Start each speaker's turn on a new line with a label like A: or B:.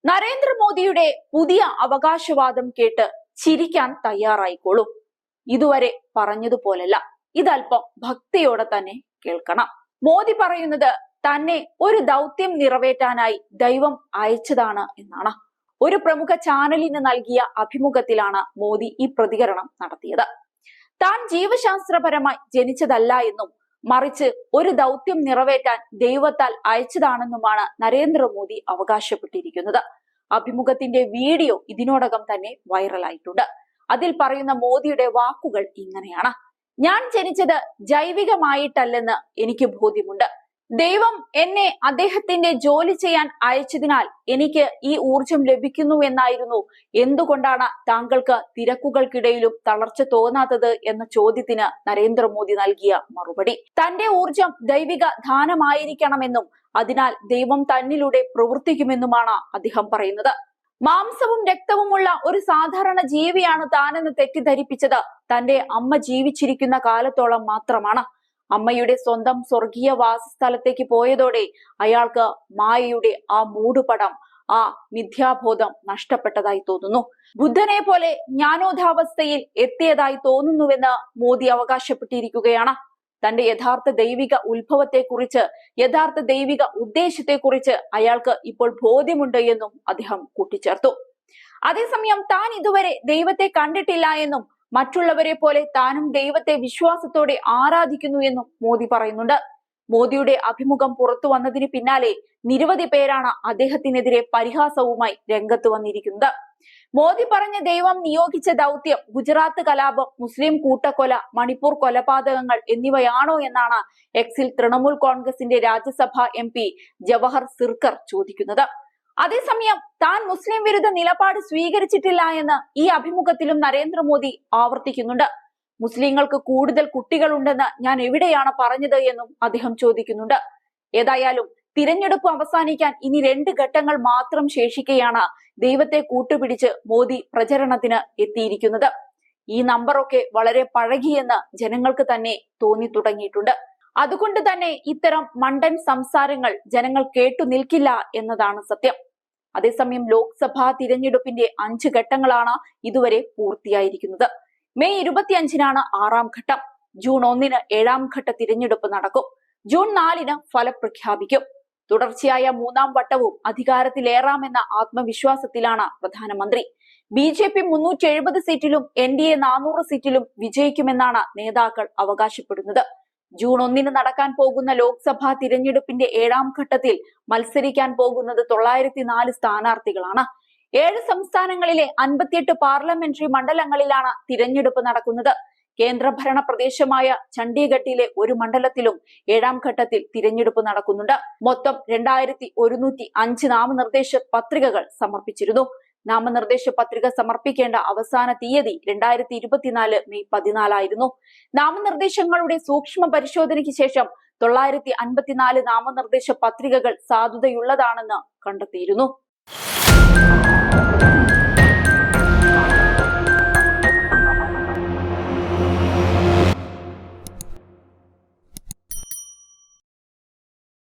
A: നരേന്ദ്രമോദിയുടെ പുതിയ അവകാശവാദം കേട്ട് ചിരിക്കാൻ തയ്യാറായിക്കോളൂ. ഇതുവരെ പറഞ്ഞതുപോലല്ല, ഇതല്പം ഭക്തിയോടെ തന്നെ കേൾക്കണം. മോദി പറയുന്നത് തന്നെ ഒരു ദൗത്യം നിറവേറ്റാനായി ദൈവം അയച്ചതാണ് എന്നാണ്. ഒരു പ്രമുഖ ചാനലിന് നൽകിയ അഭിമുഖത്തിലാണ് മോദി ഈ പ്രതികരണം നടത്തിയത്. താൻ ജീവശാസ്ത്രപരമായി ജനിച്ചതല്ല എന്നും മറിച്ച് ഒരു ദൗത്യം നിറവേറ്റാൻ ദൈവത്താൽ അയച്ചതാണെന്നുമാണ് നരേന്ദ്രമോദി അവകാശപ്പെട്ടിരിക്കുന്നത്. അഭിമുഖത്തിന്റെ വീഡിയോ ഇതിനോടകം തന്നെ വൈറലായിട്ടുണ്ട്. അതിൽ പറയുന്ന മോദിയുടെ വാക്കുകൾ ഇങ്ങനെയാണ്: ഞാൻ ജനിച്ചത് ജൈവികമായിട്ടല്ലെന്ന് എനിക്ക് ബോധ്യമുണ്ട്. ദൈവം എന്നെ അദ്ദേഹത്തിന്റെ ജോലി ചെയ്യാൻ അയച്ചതിനാൽ എനിക്ക് ഈ ഊർജം ലഭിക്കുന്നു എന്നായിരുന്നു. എന്തുകൊണ്ടാണ് താങ്കൾക്ക് തിരക്കുകൾക്കിടയിലും തളർച്ച തോന്നാത്തത് എന്ന ചോദ്യത്തിന് നരേന്ദ്രമോദി നൽകിയ മറുപടി: തന്റെ ഊർജം ദൈവിക ദാനമായിരിക്കണമെന്നും അതിനാൽ ദൈവം തന്നിലൂടെ പ്രവർത്തിക്കുമെന്നുമാണ് അദ്ദേഹം പറയുന്നത്. മാംസവും രക്തവുമുള്ള ഒരു സാധാരണ ജീവിയാണ് താനെന്ന് തെറ്റിദ്ധരിപ്പിച്ചത് തന്റെ അമ്മ ജീവിച്ചിരിക്കുന്ന കാലത്തോളം മാത്രമാണ്. അമ്മയുടെ സ്വന്തം സ്വർഗീയ വാസസ്ഥലത്തേക്ക് പോയതോടെ അയാൾക്ക് മായയുടെ ആ മൂടുപടം, ആ മിഥ്യാബോധം നഷ്ടപ്പെട്ടതായി തോന്നുന്നു. ബുദ്ധനെ പോലെ ജ്ഞാനോദാവസ്ഥയിൽ എത്തിയതായി തോന്നുന്നുവെന്ന് മോദി അവകാശപ്പെട്ടിരിക്കുകയാണ്. തന്റെ യഥാർത്ഥ ദൈവിക ഉത്ഭവത്തെക്കുറിച്ച്, യഥാർത്ഥ ദൈവിക ഉദ്ദേശത്തെക്കുറിച്ച് അയാൾക്ക് ഇപ്പോൾ ബോധ്യമുണ്ട് എന്നും അദ്ദേഹം കൂട്ടിച്ചേർത്തു. അതേസമയം താൻ ഇതുവരെ ദൈവത്തെ കണ്ടിട്ടില്ല എന്നും മറ്റുള്ളവരെ പോലെ താനും ദൈവത്തെ വിശ്വാസത്തോടെ ആരാധിക്കുന്നു എന്നും മോദി പറയുന്നുണ്ട്. മോദിയുടെ അഭിമുഖം പുറത്തു വന്നതിന് പിന്നാലെ നിരവധി പേരാണ് അദ്ദേഹത്തിനെതിരെ പരിഹാസവുമായി രംഗത്ത് വന്നിരിക്കുന്നത്. മോദി പറഞ്ഞ ദൈവം നിയോഗിച്ച ദൗത്യം ഗുജറാത്ത് കലാപം, മുസ്ലിം കൂട്ടക്കൊല, മണിപ്പൂർ കൊലപാതകങ്ങൾ എന്നിവയാണോ എന്നാണ് എക്സിൽ തൃണമൂൽ കോൺഗ്രസിന്റെ രാജ്യസഭാ MP ജവഹർ സിർക്കർ ചോദിക്കുന്നത്. അതേസമയം താൻ മുസ്ലിം വിരുദ്ധ നിലപാട് സ്വീകരിച്ചിട്ടില്ല എന്ന് ഈ അഭിമുഖത്തിലും നരേന്ദ്രമോദി ആവർത്തിക്കുന്നുണ്ട്. മുസ്ലിങ്ങൾക്ക് കൂടുതൽ കുട്ടികളുണ്ടെന്ന് ഞാൻ എവിടെയാണ് പറഞ്ഞത് എന്നും അദ്ദേഹം ചോദിക്കുന്നുണ്ട്. ഏതായാലും തിരഞ്ഞെടുപ്പ് അവസാനിക്കാൻ ഇനി 2 ഘട്ടങ്ങൾ മാത്രം ശേഷിക്കെയാണ് ദൈവത്തെ കൂട്ടുപിടിച്ച് മോദി പ്രചരണത്തിന് എത്തിയിരിക്കുന്നത്. ഈ നമ്പറൊക്കെ വളരെ പഴകിയെന്ന് ജനങ്ങൾക്ക് തന്നെ തോന്നി തുടങ്ങിയിട്ടുണ്ട്. അതുകൊണ്ട് തന്നെ ഇത്തരം മണ്ടൻ സംസാരങ്ങൾ ജനങ്ങൾ കേട്ടു നിൽക്കില്ല എന്നതാണ് സത്യം. അതേസമയം ലോക്സഭാ തിരഞ്ഞെടുപ്പിന്റെ 5 ഘട്ടങ്ങളാണ് ഇതുവരെ പൂർത്തിയായിരിക്കുന്നത്. മെയ് 25-നാണ് 6ാം ഘട്ടം. ജൂൺ 1-ന് 7ാം ഘട്ട തിരഞ്ഞെടുപ്പ് നടക്കും. ജൂൺ 4-ന് ഫലപ്രഖ്യാപിക്കും. തുടർച്ചയായ 3ാം വട്ടവും അധികാരത്തിലേറാമെന്ന ആത്മവിശ്വാസത്തിലാണ് പ്രധാനമന്ത്രി. BJP 370 സീറ്റിലും NDA 400 സീറ്റിലും വിജയിക്കുമെന്നാണ് നേതാക്കൾ അവകാശപ്പെടുന്നത്. ജൂൺ 1-ന് നടക്കാൻ പോകുന്ന ലോക്സഭാ തിരഞ്ഞെടുപ്പിന്റെ 7ാം ഘട്ടത്തിൽ മത്സരിക്കാൻ പോകുന്നത് 904 സ്ഥാനാർത്ഥികളാണ്. 7 സംസ്ഥാനങ്ങളിലെ 58 പാർലമെന്ററി മണ്ഡലങ്ങളിലാണ് തിരഞ്ഞെടുപ്പ് നടക്കുന്നത്. കേന്ദ്രഭരണ പ്രദേശമായ ചണ്ഡീഗഡിലെ ഒരു മണ്ഡലത്തിലും 7ാം ഘട്ടത്തിൽ തിരഞ്ഞെടുപ്പ് നടക്കുന്നുണ്ട്. മൊത്തം 2105 നാമനിർദ്ദേശ പത്രികകൾ സമർപ്പിച്ചിരുന്നു. നാമനിർദ്ദേശ പത്രിക സമർപ്പിക്കേണ്ട അവസാന തീയതി 2024 മെയ് 14 ആയിരുന്നു. നാമനിർദ്ദേശങ്ങളുടെ സൂക്ഷ്മ പരിശോധനയ്ക്ക് ശേഷം 954 നാമനിർദ്ദേശ പത്രികകൾ സാധുതയുള്ളതാണെന്ന് കണ്ടെത്തിയിരുന്നു.